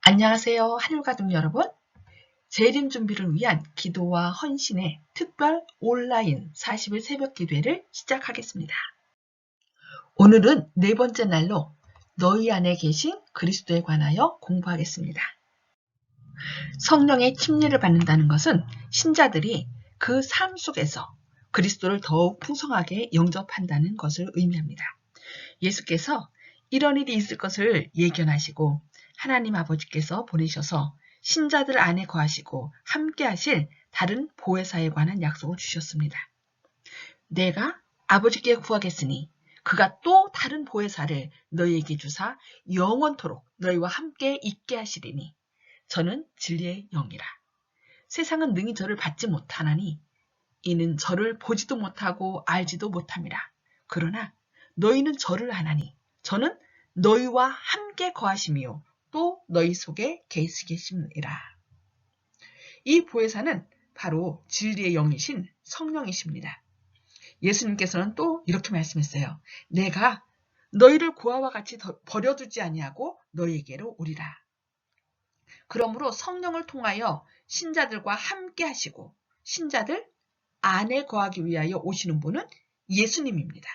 안녕하세요. 하늘가족 여러분. 재림 준비를 위한 기도와 헌신의 특별 온라인 40일 새벽 기도회를 시작하겠습니다. 오늘은 네 번째 날로 너희 안에 계신 그리스도에 관하여 공부하겠습니다. 성령의 침례를 받는다는 것은 신자들이 그 삶 속에서 그리스도를 더욱 풍성하게 영접한다는 것을 의미합니다. 예수께서 이런 일이 있을 것을 예견하시고 하나님 아버지께서 보내셔서 신자들 안에 거하시고 함께 하실 다른 보혜사에 관한 약속을 주셨습니다. 내가 아버지께 구하겠으니 그가 또 다른 보혜사를 너희에게 주사 영원토록 너희와 함께 있게 하시리니 저는 진리의 영이라. 세상은 능히 저를 받지 못하나니 이는 저를 보지도 못하고 알지도 못함이라. 그러나 너희는 저를 아나니 저는 너희와 함께 거하시며 또 너희 속에 계시겠습니다. 이 보혜사는 바로 진리의 영이신 성령이십니다. 예수님께서는 또 이렇게 말씀했어요. 내가 너희를 고아와 같이 버려두지 아니하고 너희에게로 오리라. 그러므로 성령을 통하여 신자들과 함께 하시고 신자들 안에 거하기 위하여 오시는 분은 예수님입니다.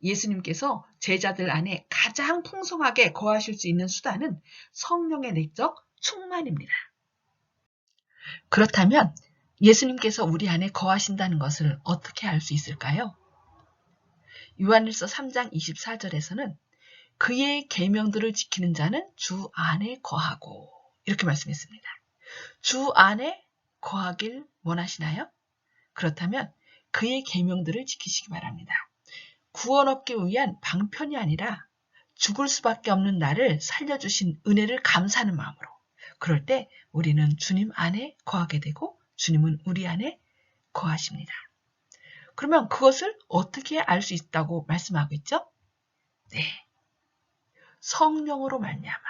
예수님께서 제자들 안에 가장 풍성하게 거하실 수 있는 수단은 성령의 내적 충만입니다. 그렇다면 예수님께서 우리 안에 거하신다는 것을 어떻게 알 수 있을까요? 요한일서 3장 24절에서는 그의 계명들을 지키는 자는 주 안에 거하고 이렇게 말씀했습니다. 주 안에 거하길 원하시나요? 그렇다면 그의 계명들을 지키시기 바랍니다. 구원 얻기 위한 방편이 아니라 죽을 수밖에 없는 나를 살려주신 은혜를 감사하는 마음으로 그럴 때 우리는 주님 안에 거하게 되고 주님은 우리 안에 거하십니다. 그러면 그것을 어떻게 알 수 있다고 말씀하고 있죠? 네, 성령으로 말미암아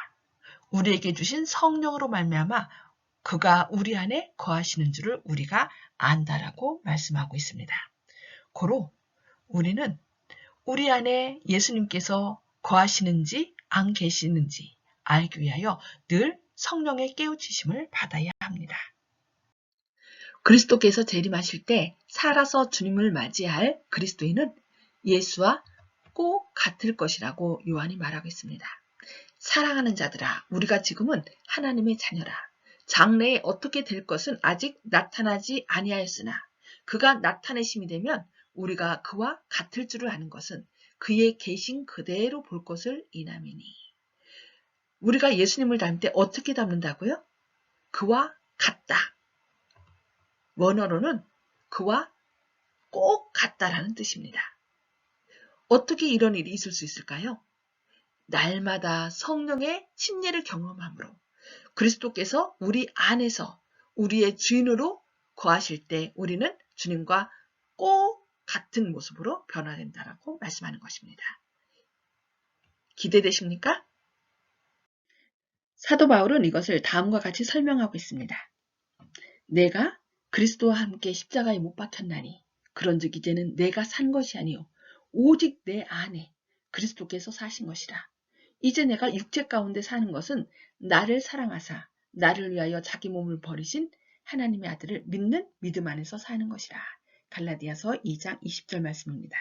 우리에게 주신 성령으로 말미암아 그가 우리 안에 거하시는 줄을 우리가 안다라고 말씀하고 있습니다. 고로 우리는 우리 안에 예수님께서 거하시는지 안 계시는지 알기 위하여 늘 성령의 깨우치심을 받아야 합니다. 그리스도께서 재림하실 때 살아서 주님을 맞이할 그리스도인은 예수와 꼭 같을 것이라고 요한이 말하고 있습니다. 사랑하는 자들아, 우리가 지금은 하나님의 자녀라. 장래에 어떻게 될 것은 아직 나타나지 아니하였으나 그가 나타내심이 되면 우리가 그와 같을 줄을 아는 것은 그의 계신 그대로 볼 것을 인함이니. 우리가 예수님을 닮을 때 어떻게 닮는다고요? 그와 같다. 원어로는 그와 꼭 같다라는 뜻입니다. 어떻게 이런 일이 있을 수 있을까요? 날마다 성령의 침례를 경험함으로 그리스도께서 우리 안에서 우리의 주인으로 거하실 때 우리는 주님과 꼭 같은 모습으로 변화된다라고 말씀하는 것입니다. 기대되십니까? 사도 바울은 이것을 다음과 같이 설명하고 있습니다. 내가 그리스도와 함께 십자가에 못 박혔나니 그런즉 이제는 내가 산 것이 아니요 오직 내 안에 그리스도께서 사신 것이라. 이제 내가 육체 가운데 사는 것은 나를 사랑하사 나를 위하여 자기 몸을 버리신 하나님의 아들을 믿는 믿음 안에서 사는 것이라. 갈라디아서 2장 20절 말씀입니다.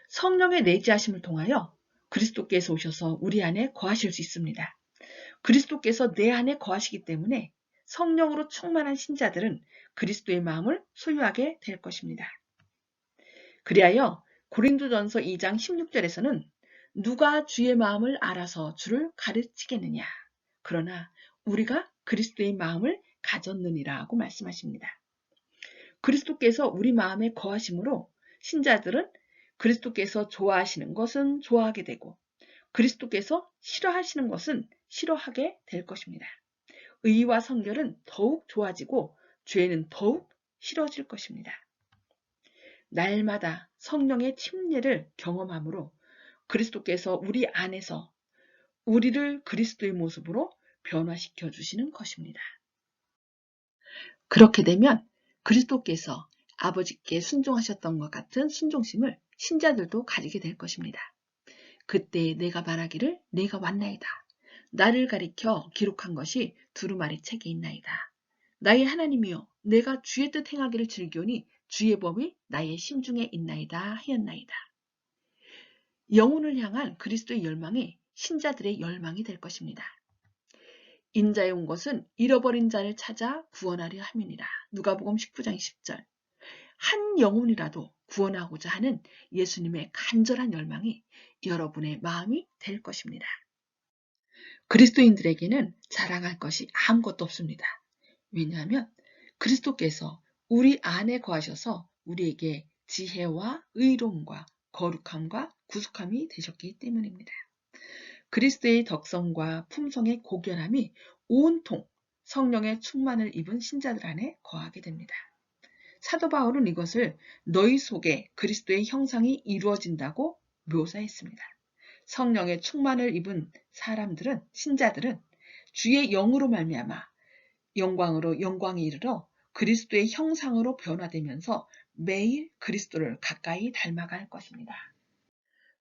성령의 내지하심을 통하여 그리스도께서 오셔서 우리 안에 거하실 수 있습니다. 그리스도께서 내 안에 거하시기 때문에 성령으로 충만한 신자들은 그리스도의 마음을 소유하게 될 것입니다. 그리하여 고린도전서 2장 16절에서는 누가 주의 마음을 알아서 주를 가르치겠느냐. 그러나 우리가 그리스도의 마음을 가졌느니라고 말씀하십니다. 그리스도께서 우리 마음에 거하심으로 신자들은 그리스도께서 좋아하시는 것은 좋아하게 되고 그리스도께서 싫어하시는 것은 싫어하게 될 것입니다. 의와 성결은 더욱 좋아지고 죄는 더욱 싫어질 것입니다. 날마다 성령의 침례를 경험함으로 그리스도께서 우리 안에서 우리를 그리스도의 모습으로 변화시켜 주시는 것입니다. 그렇게 되면 그리스도께서 아버지께 순종하셨던 것 같은 순종심을 신자들도 가지게 될 것입니다. 그때 내가 말하기를 내가 왔나이다. 나를 가리켜 기록한 것이 두루마리 책에 있나이다. 나의 하나님이여 내가 주의 뜻 행하기를 즐기오니 주의 법이 나의 심중에 있나이다 하였나이다. 영혼을 향한 그리스도의 열망이 신자들의 열망이 될 것입니다. 인자에 온 것은 잃어버린 자를 찾아 구원하려 함이니라. 누가복음 19장 10절. 한 영혼이라도 구원하고자 하는 예수님의 간절한 열망이 여러분의 마음이 될 것입니다. 그리스도인들에게는 자랑할 것이 아무것도 없습니다. 왜냐하면 그리스도께서 우리 안에 거하셔서 우리에게 지혜와 의로움과 거룩함과 구속함이 되셨기 때문입니다. 그리스도의 덕성과 품성의 고결함이 온통 성령의 충만을 입은 신자들 안에 거하게 됩니다. 사도 바울은 이것을 너희 속에 그리스도의 형상이 이루어진다고 묘사했습니다. 성령의 충만을 입은 사람들은, 신자들은 주의 영으로 말미암아 영광으로 영광에 이르러 그리스도의 형상으로 변화되면서 매일 그리스도를 가까이 닮아갈 것입니다.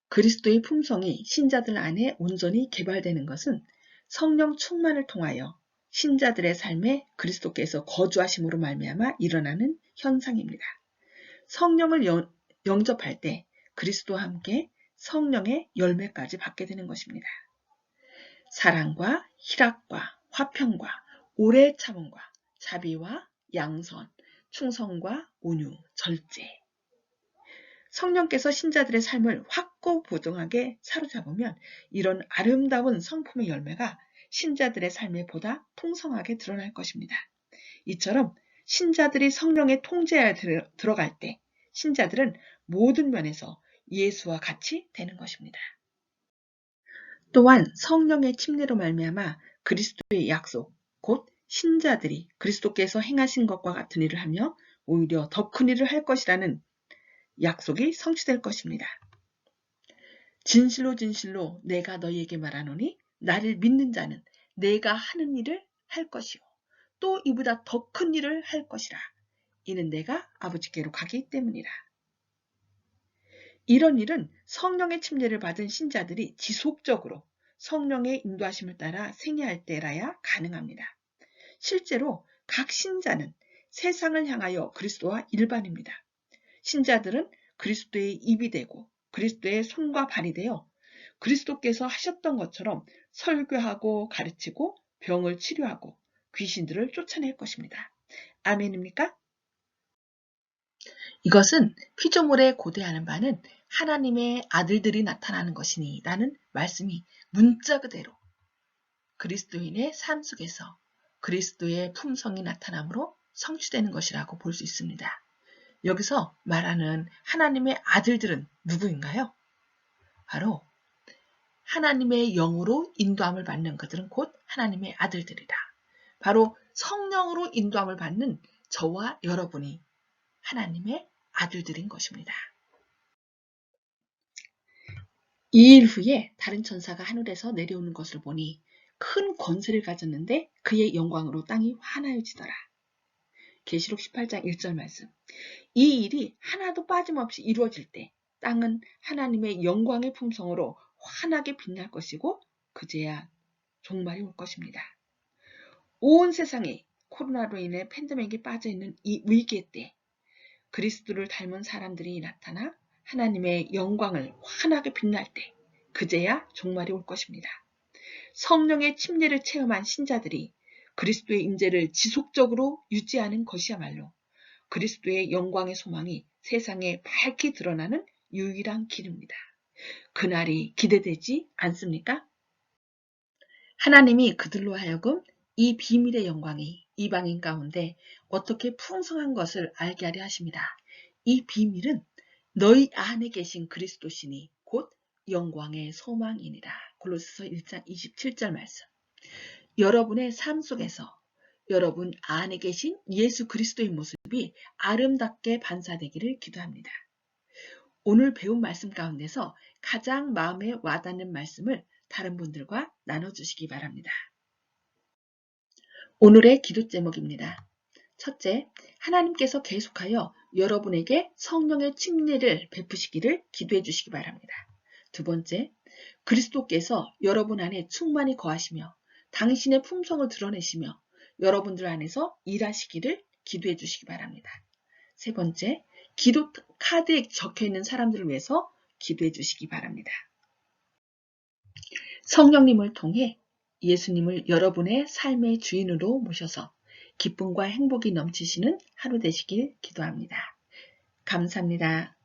그리스도의 품성이 신자들 안에 온전히 개발되는 것은 성령 충만을 통하여 신자들의 삶에 그리스도께서 거주하심으로 말미암아 일어나는 현상입니다. 성령을 영접할 때 그리스도와 함께 성령의 열매까지 받게 되는 것입니다. 사랑과 희락과 화평과 오래 참음과 자비와 양선, 충성과 온유, 절제. 성령께서 신자들의 삶을 확고부동하게 사로잡으면 이런 아름다운 성품의 열매가 신자들의 삶에 보다 풍성하게 드러날 것입니다. 이처럼 신자들이 성령의 통제하에 들어갈 때 신자들은 모든 면에서 예수와 같이 되는 것입니다. 또한 성령의 침례로 말미암아 그리스도의 약속, 곧 신자들이 그리스도께서 행하신 것과 같은 일을 하며 오히려 더 큰 일을 할 것이라는 약속이 성취될 것입니다. 진실로 진실로 내가 너희에게 말하노니 나를 믿는 자는 내가 하는 일을 할 것이요 또 이보다 더 큰 일을 할 것이라. 이는 내가 아버지께로 가기 때문이라. 이런 일은 성령의 침례를 받은 신자들이 지속적으로 성령의 인도하심을 따라 생애할 때라야 가능합니다. 실제로 각 신자는 세상을 향하여 그리스도와 일반입니다. 신자들은 그리스도의 입이 되고 그리스도의 손과 발이 되어 그리스도께서 하셨던 것처럼 설교하고 가르치고 병을 치료하고 귀신들을 쫓아낼 것입니다. 아멘입니까? 이것은 피조물에 고대하는 바는 하나님의 아들들이 나타나는 것이니 라는 말씀이 문자 그대로 그리스도인의 삶 속에서 그리스도의 품성이 나타남으로 성취되는 것이라고 볼 수 있습니다. 여기서 말하는 하나님의 아들들은 누구인가요? 바로 하나님의 영으로 인도함을 받는 그들은 곧 하나님의 아들들이다. 바로 성령으로 인도함을 받는 저와 여러분이 하나님의 아들들인 것입니다. 2일 후에 다른 천사가 하늘에서 내려오는 것을 보니 큰 권세를 가졌는데 그의 영광으로 땅이 환하여지더라. 계시록 18장 1절 말씀. 이 일이 하나도 빠짐없이 이루어질 때 땅은 하나님의 영광의 품성으로 환하게 빛날 것이고 그제야 종말이 올 것입니다. 온 세상이 코로나로 인해 팬데믹에 빠져있는 이 위기의 때 그리스도를 닮은 사람들이 나타나 하나님의 영광을 환하게 빛날 때 그제야 종말이 올 것입니다. 성령의 침례를 체험한 신자들이 그리스도의 임재를 지속적으로 유지하는 것이야말로 그리스도의 영광의 소망이 세상에 밝게 드러나는 유일한 길입니다. 그날이 기대되지 않습니까? 하나님이 그들로 하여금 이 비밀의 영광이 이방인 가운데 어떻게 풍성한 것을 알게 하려 하십니다. 이 비밀은 너희 안에 계신 그리스도시니 곧 영광의 소망이니라. 골로새서 1장 27절 말씀. 여러분의 삶 속에서 여러분 안에 계신 예수 그리스도의 모습이 아름답게 반사되기를 기도합니다. 오늘 배운 말씀 가운데서 가장 마음에 와닿는 말씀을 다른 분들과 나눠주시기 바랍니다. 오늘의 기도 제목입니다. 첫째, 하나님께서 계속하여 여러분에게 성령의 침례를 베푸시기를 기도해 주시기 바랍니다. 두 번째, 그리스도께서 여러분 안에 충만히 거하시며 당신의 품성을 드러내시며 여러분들 안에서 일하시기를 기도해 주시기 바랍니다. 세 번째, 기도 카드에 적혀 있는 사람들을 위해서 기도해 주시기 바랍니다. 성령님을 통해 예수님을 여러분의 삶의 주인으로 모셔서 기쁨과 행복이 넘치시는 하루 되시길 기도합니다. 감사합니다.